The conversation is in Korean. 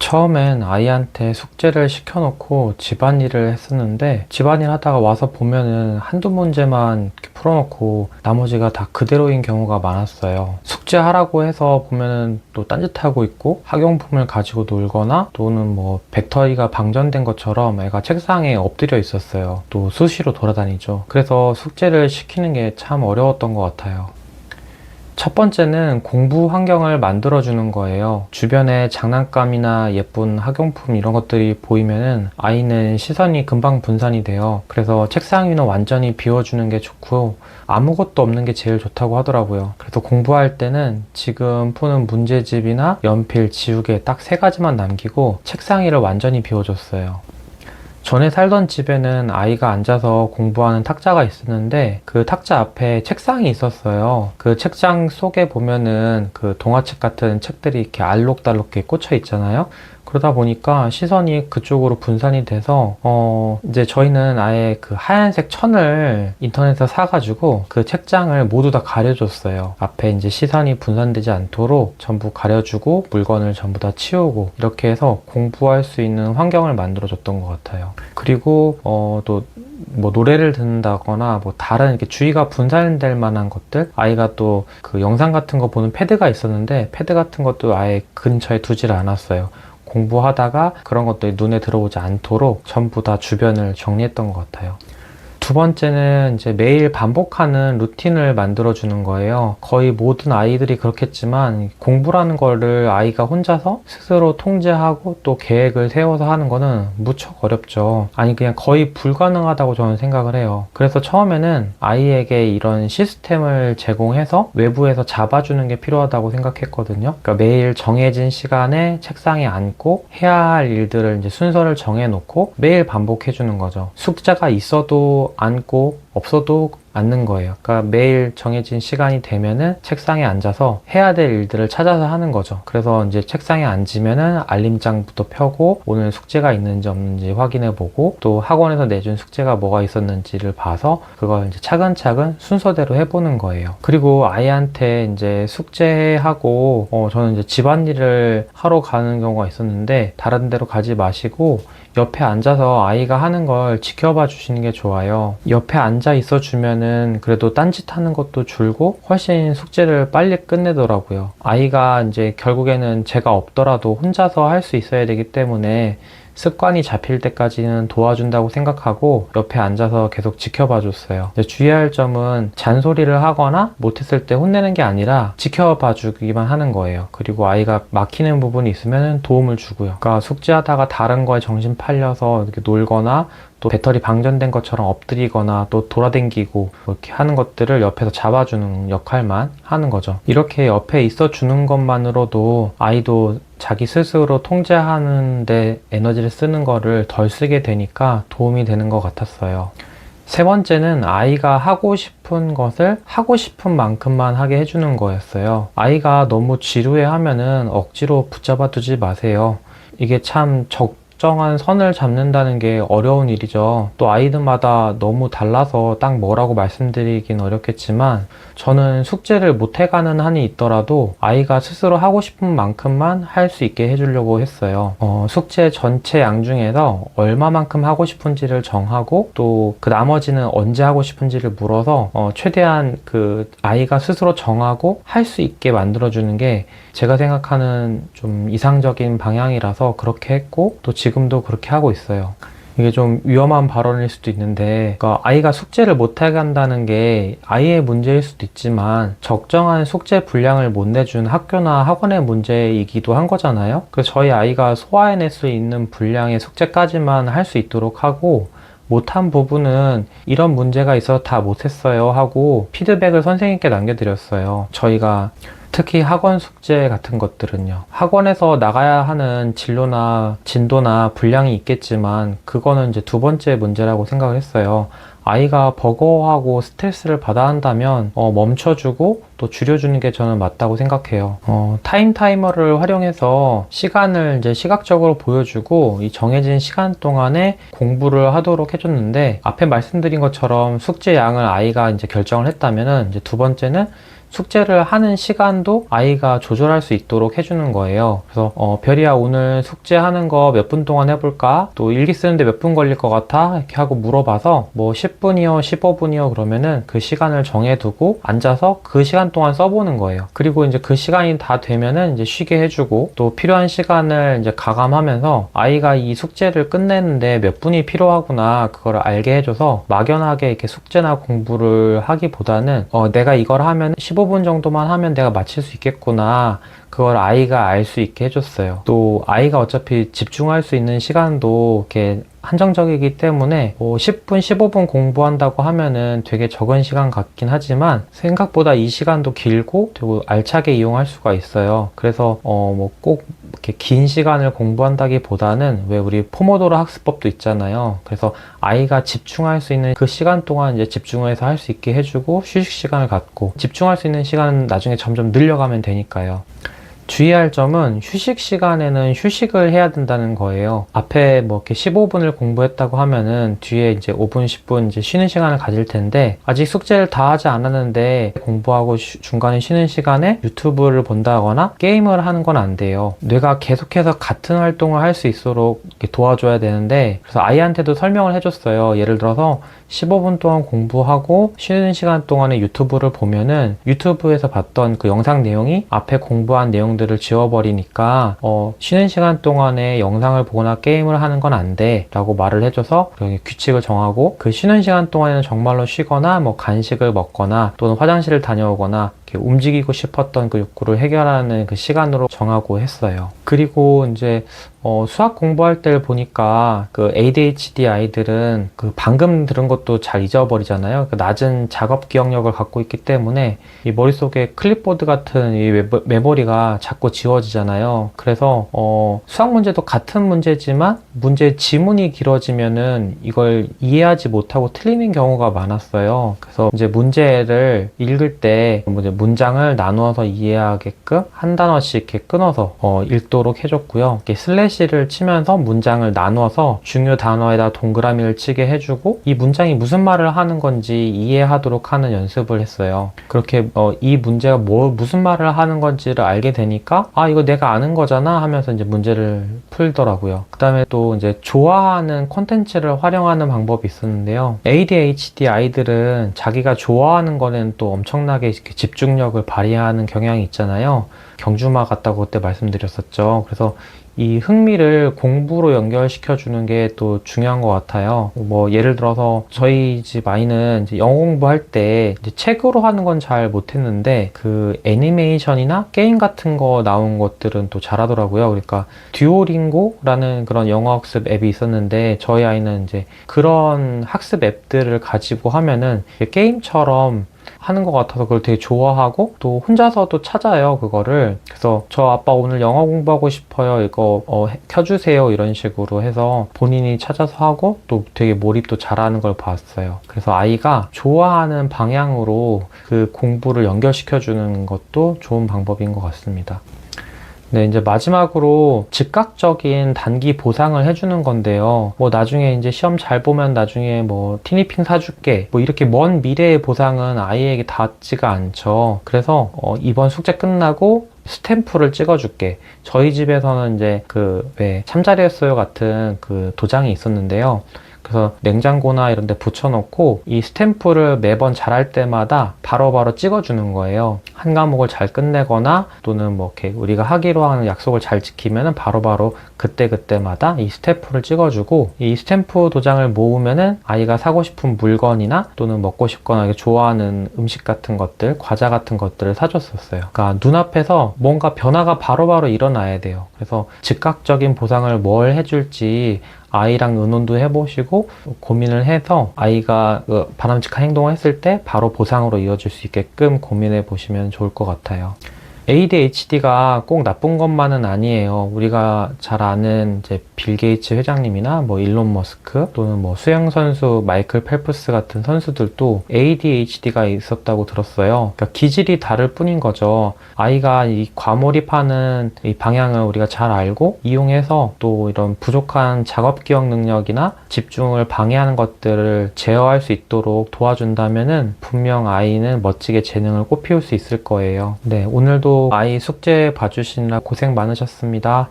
처음엔 아이한테 숙제를 시켜놓고 집안일을 했었는데 집안일 하다가 와서 보면은 한두 문제만 이렇게 풀어놓고 나머지가 다 그대로인 경우가 많았어요. 숙제하라고 해서 보면은 또 딴짓하고 있고 학용품을 가지고 놀거나 또는 뭐 배터리가 방전된 것처럼 애가 책상에 엎드려 있었어요. 또 수시로 돌아다니죠. 그래서 숙제를 시키는 게 참 어려웠던 것 같아요. 첫 번째는 공부 환경을 만들어주는 거예요. 주변에 장난감이나 예쁜 학용품 이런 것들이 보이면은 아이는 시선이 금방 분산이 돼요. 그래서 책상 위는 완전히 비워주는 게 좋고 아무것도 없는 게 제일 좋다고 하더라고요. 그래서 공부할 때는 지금 푸는 문제집이나 연필, 지우개 딱 3가지만 남기고 책상 위를 완전히 비워줬어요. 전에 살던 집에는 아이가 앉아서 공부하는 탁자가 있었는데 그 탁자 앞에 책상이 있었어요. 그 책장 속에 보면은 그 동화책 같은 책들이 이렇게 알록달록하게 꽂혀 있잖아요. 그러다 보니까 시선이 그쪽으로 분산이 돼서 이제 저희는 아예 그 하얀색 천을 인터넷에서 사가지고 그 책장을 모두 다 가려줬어요. 앞에 이제 시선이 분산되지 않도록 전부 가려주고 물건을 전부 다 치우고 이렇게 해서 공부할 수 있는 환경을 만들어줬던 것 같아요. 그리고 또 뭐 노래를 듣는다거나 뭐 다른 이렇게 주의가 분산될 만한 것들, 아이가 또 그 영상 같은 거 보는 패드가 있었는데 패드 같은 것도 아예 근처에 두질 않았어요. 공부하다가 그런 것들이 눈에 들어오지 않도록 전부 다 주변을 정리했던 것 같아요. 두 번째는 이제 매일 반복하는 루틴을 만들어주는 거예요. 거의 모든 아이들이 그렇겠지만 공부라는 거를 아이가 혼자서 스스로 통제하고 또 계획을 세워서 하는 거는 무척 어렵죠. 아니 그냥 거의 불가능하다고 저는 생각을 해요. 그래서 처음에는 아이에게 이런 시스템을 제공해서 외부에서 잡아주는 게 필요하다고 생각했거든요. 그러니까 매일 정해진 시간에 책상에 앉고 해야 할 일들을 이제 순서를 정해놓고 매일 반복해주는 거죠. 숙제가 있어도 앉고 없어도 앉는 거예요. 그러니까 매일 정해진 시간이 되면은 책상에 앉아서 해야 될 일들을 찾아서 하는 거죠. 그래서 이제 책상에 앉으면은 알림장부터 펴고 오늘 숙제가 있는지 없는지 확인해 보고 또 학원에서 내준 숙제가 뭐가 있었는지를 봐서 그걸 이제 차근차근 순서대로 해보는 거예요. 그리고 아이한테 이제 숙제하고 저는 이제 집안일을 하러 가는 경우가 있었는데 다른 데로 가지 마시고 옆에 앉아서 아이가 하는 걸 지켜봐 주시는 게 좋아요. 옆에 앉아 있어 주면은 그래도 딴짓하는 것도 줄고 훨씬 숙제를 빨리 끝내더라고요. 아이가 이제 결국에는 제가 없더라도 혼자서 할 수 있어야 되기 때문에 습관이 잡힐 때까지는 도와준다고 생각하고 옆에 앉아서 계속 지켜봐 줬어요. 주의할 점은 잔소리를 하거나 못했을 때 혼내는 게 아니라 지켜봐 주기만 하는 거예요. 그리고 아이가 막히는 부분이 있으면 도움을 주고요. 그러니까 숙제하다가 다른 거에 정신 팔려서 이렇게 놀거나 또 배터리 방전된 것처럼 엎드리거나 또 돌아다니고 이렇게 하는 것들을 옆에서 잡아주는 역할만 하는 거죠. 이렇게 옆에 있어 주는 것만으로도 아이도 자기 스스로 통제하는 데 에너지를 쓰는 거를 덜 쓰게 되니까 도움이 되는 것 같았어요. 세 번째는 아이가 하고 싶은 것을 하고 싶은 만큼만 하게 해주는 거였어요. 아이가 너무 지루해 하면은 억지로 붙잡아 두지 마세요. 이게 참 적정한 선을 잡는다는 게 어려운 일이죠. 또 아이들마다 너무 달라서 딱 뭐라고 말씀드리긴 어렵겠지만 저는 숙제를 못 해가는 한이 있더라도 아이가 스스로 하고 싶은 만큼만 할 수 있게 해주려고 했어요. 숙제 전체 양 중에서 얼마만큼 하고 싶은지를 정하고 또 그 나머지는 언제 하고 싶은지를 물어서 최대한 그 아이가 스스로 정하고 할 수 있게 만들어주는 게 제가 생각하는 좀 이상적인 방향이라서 그렇게 했고 또 지금도 그렇게 하고 있어요. 이게 좀 위험한 발언일 수도 있는데 그러니까 아이가 숙제를 못하게 한다는 게 아이의 문제일 수도 있지만 적정한 숙제 분량을 못 내준 학교나 학원의 문제이기도 한 거잖아요. 그래서 저희 아이가 소화해낼 수 있는 분량의 숙제까지만 할 수 있도록 하고 못한 부분은 이런 문제가 있어서 다 못했어요 하고 피드백을 선생님께 남겨드렸어요. 저희가 특히 학원 숙제 같은 것들은요. 학원에서 나가야 하는 진로나 진도나 분량이 있겠지만 그거는 이제 두 번째 문제라고 생각을 했어요. 아이가 버거워하고 스트레스를 받아 한다면 멈춰주고 또 줄여주는 게 저는 맞다고 생각해요. 타이머를 활용해서 시간을 이제 시각적으로 보여주고 이 정해진 시간 동안에 공부를 하도록 해줬는데 앞에 말씀드린 것처럼 숙제 양을 아이가 이제 결정을 했다면은 이제 두 번째는 숙제를 하는 시간도 아이가 조절할 수 있도록 해주는 거예요. 그래서 별이야 오늘 숙제하는 거 몇 분 동안 해볼까? 또 일기 쓰는데 몇 분 걸릴 것 같아? 이렇게 하고 물어봐서 뭐 10분이요 15분이요 그러면은 그 시간을 정해두고 앉아서 그 시간 동안 써보는 거예요. 그리고 이제 그 시간이 다 되면은 이제 쉬게 해주고 또 필요한 시간을 이제 가감하면서 아이가 이 숙제를 끝내는데 몇 분이 필요하구나 그걸 알게 해줘서 막연하게 이렇게 숙제나 공부를 하기보다는 내가 이걸 하면 15분 정도만 하면 내가 마칠 수 있겠구나 그걸 아이가 알 수 있게 해줬어요. 또 아이가 어차피 집중할 수 있는 시간도 이렇게 한정적이기 때문에 10분, 15분 공부한다고 하면은 되게 적은 시간 같긴 하지만 생각보다 이 시간도 길고 그리고 알차게 이용할 수가 있어요. 그래서 뭐 꼭 이렇게 긴 시간을 공부한다기보다는 왜 우리 포모도로 학습법도 있잖아요. 그래서 아이가 집중할 수 있는 그 시간 동안 이제 집중을 해서 할 수 있게 해주고 휴식 시간을 갖고 집중할 수 있는 시간은 나중에 점점 늘려가면 되니까요. 주의할 점은 휴식 시간에는 휴식을 해야 된다는 거예요. 앞에 뭐 이렇게 15분을 공부했다고 하면은 뒤에 이제 5분, 10분 이제 쉬는 시간을 가질 텐데 아직 숙제를 다 하지 않았는데 공부하고 중간에 쉬는 시간에 유튜브를 본다거나 게임을 하는 건 안 돼요. 뇌가 계속해서 같은 활동을 할 수 있도록 도와줘야 되는데 그래서 아이한테도 설명을 해줬어요. 예를 들어서 15분 동안 공부하고 쉬는 시간 동안에 유튜브를 보면은 유튜브에서 봤던 그 영상 내용이 앞에 공부한 내용들을 지워버리니까 쉬는 시간 동안에 영상을 보거나 게임을 하는 건 안 돼 라고 말을 해줘서 규칙을 정하고 그 쉬는 시간 동안에는 정말로 쉬거나 뭐 간식을 먹거나 또는 화장실을 다녀오거나 움직이고 싶었던 그 욕구를 해결하는 그 시간으로 정하고 했어요. 그리고 이제 수학 공부할 때를 보니까 그 ADHD 아이들은 그 방금 들은 것도 잘 잊어버리잖아요. 그 낮은 작업 기억력을 갖고 있기 때문에 이 머릿속에 클립보드 같은 이 메모리가 자꾸 지워지잖아요. 그래서 수학 문제도 같은 문제지만 문제 지문이 길어지면은 이걸 이해하지 못하고 틀리는 경우가 많았어요. 그래서 이제 문제를 읽을 때 문장을 나누어서 이해하게끔 한 단어씩 이렇게 끊어서 읽도록 해줬고요. 이렇게 슬래시를 치면서 문장을 나누어서 중요 단어에다 동그라미를 치게 해주고 이 문장이 무슨 말을 하는 건지 이해하도록 하는 연습을 했어요. 그렇게 이 문제가 무슨 말을 하는 건지를 알게 되니까 아 이거 내가 아는 거잖아 하면서 이제 문제를 풀더라고요. 그 다음에 또 이제 좋아하는 콘텐츠를 활용하는 방법이 있었는데요. ADHD 아이들은 자기가 좋아하는 거는 또 엄청나게 이렇게 집중력을 발휘하는 경향이 있잖아요. 경주마 같다고 그때 말씀드렸었죠. 그래서 이 흥미를 공부로 연결시켜 주는 게 또 중요한 것 같아요. 뭐 예를 들어서 저희 집 아이는 이제 영어 공부할 때 이제 책으로 하는 건 잘 못했는데 그 애니메이션이나 게임 같은 거 나온 것들은 또 잘하더라고요. 그러니까 듀오링고라는 그런 영어 학습 앱이 있었는데 저희 아이는 이제 그런 학습 앱들을 가지고 하면은 게임처럼 하는 것 같아서 그걸 되게 좋아하고 또 혼자서도 찾아요 그거를. 그래서 저 아빠 오늘 영어 공부하고 싶어요 이거 켜주세요 이런 식으로 해서 본인이 찾아서 하고 또 되게 몰입도 잘하는 걸 봤어요. 그래서 아이가 좋아하는 방향으로 그 공부를 연결시켜 주는 것도 좋은 방법인 것 같습니다. 네, 이제 마지막으로 즉각적인 단기 보상을 해주는 건데요. 뭐 나중에 이제 시험 잘 보면 나중에 뭐 티니핑 사줄게. 뭐 이렇게 먼 미래의 보상은 아이에게 닿지가 않죠. 그래서 이번 숙제 끝나고 스탬프를 찍어줄게. 저희 집에서는 이제 그 왜 잠자리였어요 같은 그 도장이 있었는데요. 그래서 냉장고나 이런 데 붙여놓고 이 스탬프를 매번 잘할 때마다 바로바로 찍어주는 거예요. 한 과목을 잘 끝내거나 또는 뭐 이렇게 우리가 하기로 하는 약속을 잘 지키면은 바로바로 그때그때마다 이 스탬프를 찍어주고 이 스탬프 도장을 모으면은 아이가 사고 싶은 물건이나 또는 먹고 싶거나 좋아하는 음식 같은 것들, 과자 같은 것들을 사줬었어요. 그러니까 눈앞에서 뭔가 변화가 바로바로 일어나야 돼요. 그래서 즉각적인 보상을 뭘 해줄지 아이랑 의논도 해보시고 고민을 해서 아이가 바람직한 행동을 했을 때 바로 보상으로 이어질 수 있게끔 고민해 보시면 좋을 것 같아요. ADHD가 꼭 나쁜 것만은 아니에요. 우리가 잘 아는 이제 빌 게이츠 회장님이나 뭐 일론 머스크 또는 뭐 수영 선수 마이클 펠프스 같은 선수들도 ADHD가 있었다고 들었어요. 그러니까 기질이 다를 뿐인 거죠. 아이가 이 과몰입하는 이 방향을 우리가 잘 알고 이용해서 또 이런 부족한 작업 기억 능력이나 집중을 방해하는 것들을 제어할 수 있도록 도와준다면은 분명 아이는 멋지게 재능을 꽃피울 수 있을 거예요. 네, 오늘도 아이 숙제 봐주시느라 고생 많으셨습니다.